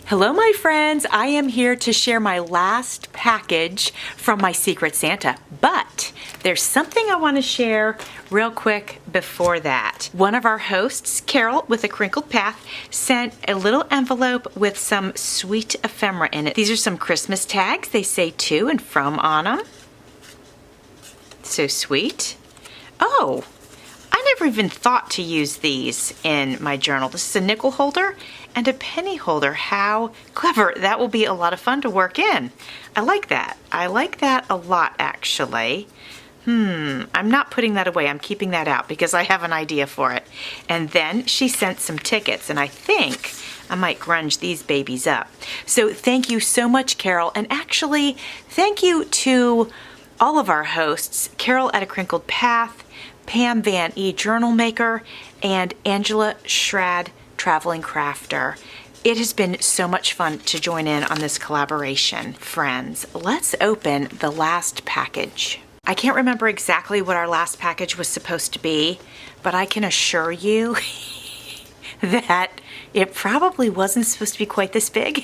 Hello, my friends. I am here to share my last package from my Secret Santa, but there's something I want to share real quick before that. One of our hosts, Carol with a Crinkled Path, sent a little envelope with some sweet ephemera in it. These are some Christmas tags. They say to and from on them. So sweet. Oh, I never even thought to use these in my journal. This is a nickel holder and a penny holder. How clever. That will be a lot of fun to work in. I like that. I like that a lot, actually. I'm not putting that away. I'm keeping that out because I have an idea for it. And then she sent some tickets, and I think I might grunge these babies up. So thank you so much, Carol. And actually, thank you to all of our hosts, Carol at A Crinkled Path, Pam Van E. Journal Maker, and Angela Schrad, Traveling Crafter. It has been so much fun to join in on this collaboration. Friends, let's open the last package. I can't remember exactly what our last package was supposed to be, but I can assure you that it probably wasn't supposed to be quite this big.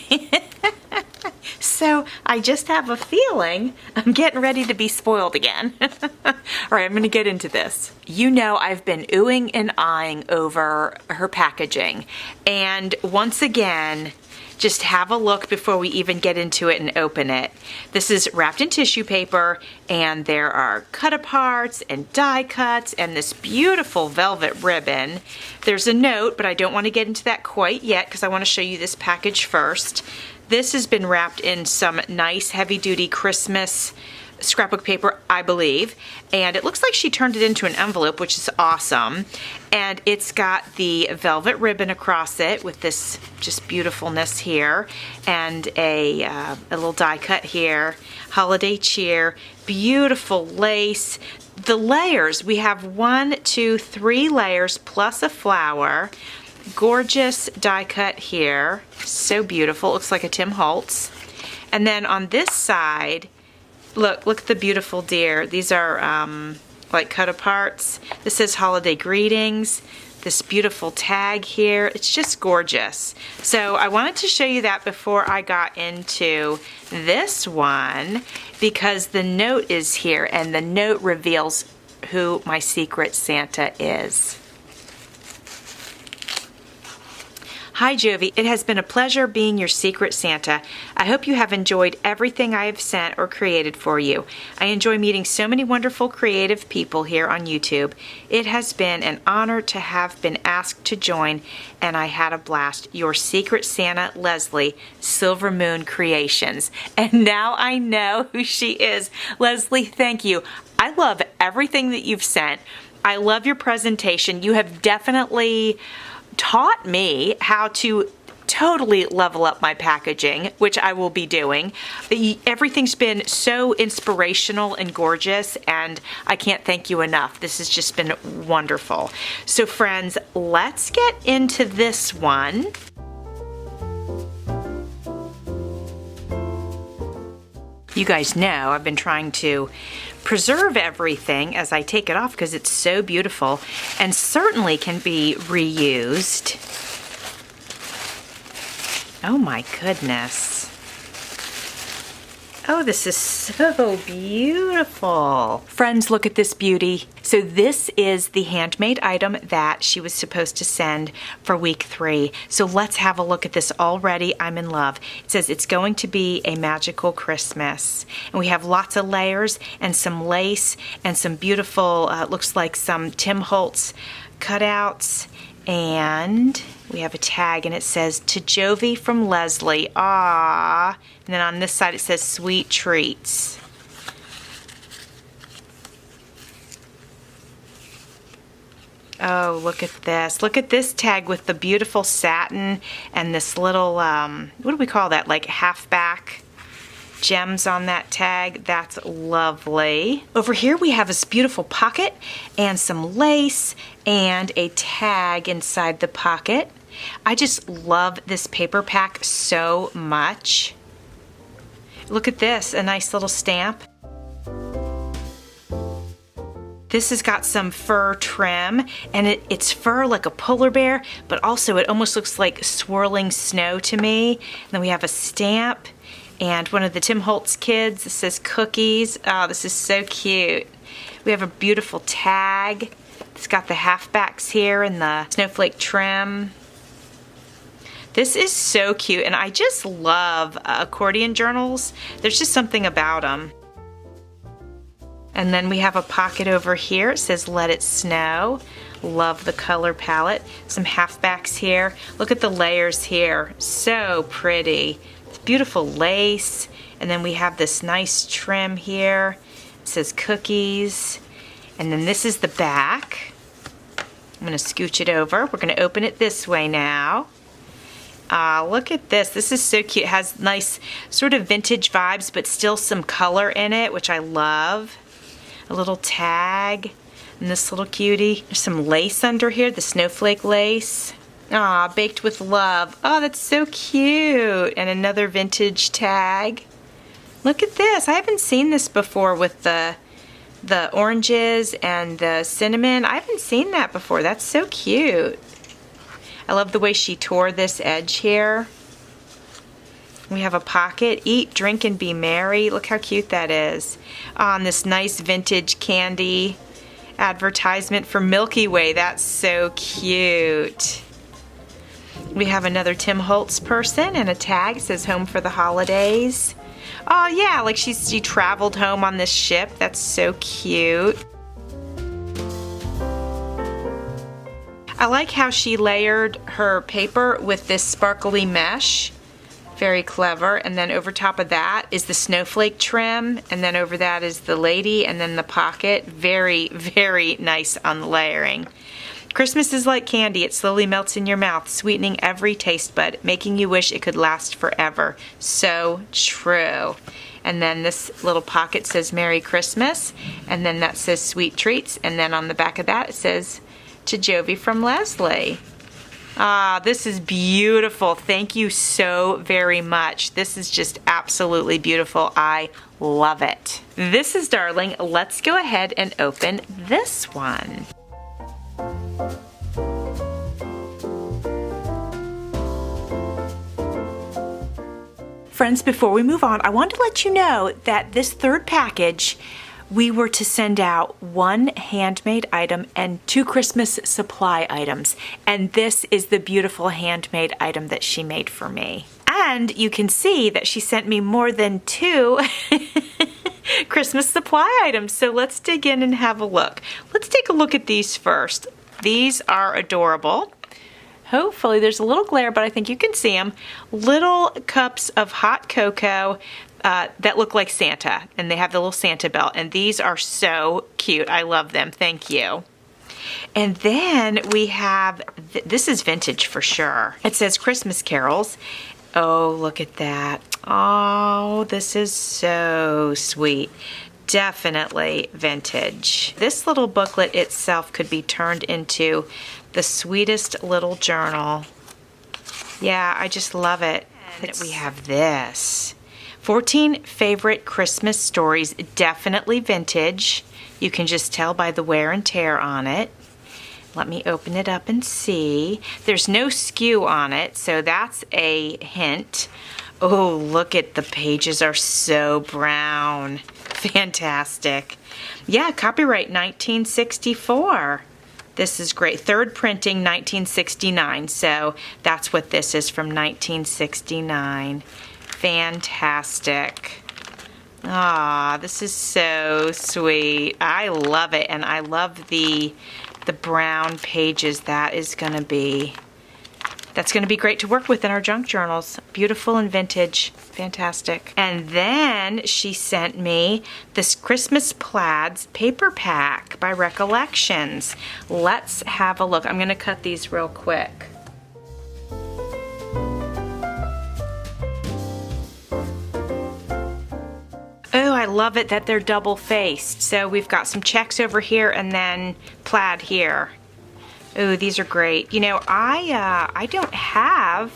So I just have a feeling I'm getting ready to be spoiled again. All right, I'm going to get into this. You know I've been oohing and eyeing over her packaging. And once again, just have a look before we even get into it and open it. This is wrapped in tissue paper, and there are cut-aparts and die cuts and this beautiful velvet ribbon. There's a note, but I don't want to get into that quite yet because I want to show you this package first. This has been wrapped in some nice heavy-duty Christmas scrapbook paper, I believe, and it looks like she turned it into an envelope, which is awesome. And it's got the velvet ribbon across it with this just beautifulness here, and a little die cut here, holiday cheer, beautiful lace. The layers, we have 1, 2, 3 layers plus a flower. Gorgeous die cut here, so beautiful. It looks like a Tim Holtz. And then on this side, look at the beautiful deer. These are like cut aparts. This says holiday greetings. This beautiful tag here. It's just gorgeous. So I wanted to show you that before I got into this one because the note is here and the note reveals who my Secret Santa is. Hi Jovi, it has been a pleasure being your Secret Santa. I hope you have enjoyed everything I have sent or created for you. I enjoy meeting so many wonderful creative people here on YouTube. It has been an honor to have been asked to join, and I had a blast. Your Secret Santa, Leslie, Silver Moon Creations. And now I know who she is. Leslie, thank you. I love everything that you've sent. I love your presentation. You have definitely taught me how to totally level up my packaging, which I will be doing. Everything's been so inspirational and gorgeous, and I can't thank you enough. This has just been wonderful. So friends, let's get into this one. You guys know I've been trying to preserve everything as I take it off because it's so beautiful and certainly can be reused. Oh my goodness. Oh, this is so beautiful. Friends, look at this beauty. So this is the handmade item that she was supposed to send for week 3. So let's have a look at this already. I'm in love. It says it's going to be a magical Christmas. And we have lots of layers and some lace and some beautiful, looks like some Tim Holtz cutouts. And we have a tag and it says, to Jovi from Leslie. Ah. And then on this side it says, sweet treats. Oh, look at this. Look at this tag with the beautiful satin and this little, what do we call that? Like halfback gems on that tag. That's lovely. Over here we have this beautiful pocket and some lace and a tag inside the pocket. I just love this paper pack so much. Look at this, a nice little stamp. This has got some fur trim, and it's fur like a polar bear, but also it almost looks like swirling snow to me. And then we have a stamp and one of the Tim Holtz kids. This says cookies. Oh, this is so cute. We have a beautiful tag. It's got the halfbacks here and the snowflake trim. This is so cute, and I just love accordion journals. There's just something about them. And then we have a pocket over here. It says Let It Snow. Love the color palette. Some halfbacks here. Look at the layers here. So pretty. It's beautiful lace. And then we have this nice trim here. It says cookies. And then this is the back. I'm going to scooch it over. We're going to open it this way now. Look at this. This is so cute. It has nice sort of vintage vibes, but still some color in it, which I love. A little tag and this little cutie. There's some lace under here, the snowflake lace. Ah, baked with love. Oh, that's so cute. And another vintage tag. Look at this. I haven't seen this before with the oranges and the cinnamon. I haven't seen that before. That's so cute. I love the way she tore this edge here. We have a pocket. Eat, drink, and be merry. Look how cute that is. On this nice vintage candy advertisement for Milky Way. That's so cute. We have another Tim Holtz person and a tag. It says home for the holidays. Oh yeah, like she traveled home on this ship. That's so cute. I like how she layered her paper with this sparkly mesh. Very clever. And then over top of that is the snowflake trim, and then over that is the lady, and then the pocket. Very, very nice on the layering. Christmas is like candy. It slowly melts in your mouth, sweetening every taste bud, making you wish it could last forever. So true. And then this little pocket says Merry Christmas, and then that says Sweet Treats, and then on the back of that it says to Jovi from Leslie. Ah, this is beautiful. Thank you so very much. This is just absolutely beautiful. I love it. This is darling. Let's go ahead and open this one. Friends, before we move on, I want to let you know that this third package, we were to send out 1 handmade item and 2 Christmas supply items. And this is the beautiful handmade item that she made for me. And you can see that she sent me more than 2 Christmas supply items. So let's dig in and have a look. Let's take a look at these first. These are adorable. Hopefully there's a little glare, but I think you can see them. Little cups of hot cocoa that look like Santa, and they have the little Santa belt, and these are so cute. I love them. Thank you. And then we have, this is vintage for sure. It says Christmas carols. Oh, look at that. Oh, this is so sweet. Definitely vintage. This little booklet itself could be turned into the sweetest little journal. Yeah, I just love it. And we have this. 14 favorite Christmas stories, definitely vintage. You can just tell by the wear and tear on it. Let me open it up and see. There's no skew on it, so that's a hint. Oh, look at the pages are so brown. Fantastic. Yeah, copyright 1964. This is great. Third printing 1969, so that's what this is, from 1969. Fantastic. Ah, this is so sweet. I love it, and I love the brown pages. That's going to be great to work with in our junk journals. Beautiful and vintage. Fantastic. And then she sent me this Christmas Plaids paper pack by Recollections. Let's have a look. I'm going to cut these real quick. Oh, I love it that they're double-faced. So we've got some checks over here and then plaid here. Oh, these are great. You know, I don't have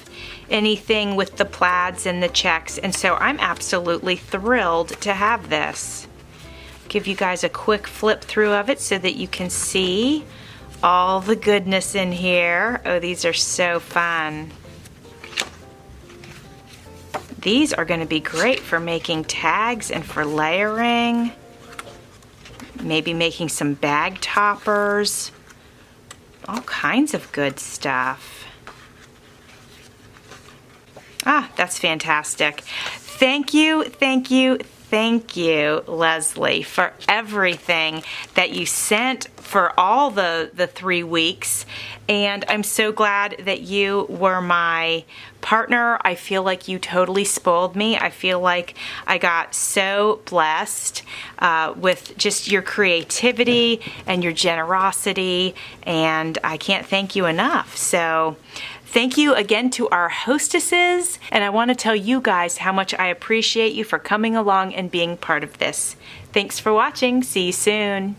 anything with the plaids and the checks, and so I'm absolutely thrilled to have this. give you guys a quick flip through of it so that you can see all the goodness in here. Oh, these are so fun. These are going to be great for making tags and for layering. Maybe making some bag toppers. All kinds of good stuff. Ah, that's fantastic. Thank you, thank you, thank you, Leslie, for everything that you sent for all the 3 weeks. And I'm so glad that you were my partner. I feel like you totally spoiled me. I feel like I got so blessed with just your creativity and your generosity, and I can't thank you enough. So thank you again to our hostesses, and I want to tell you guys how much I appreciate you for coming along and being part of this. Thanks for watching. See you soon.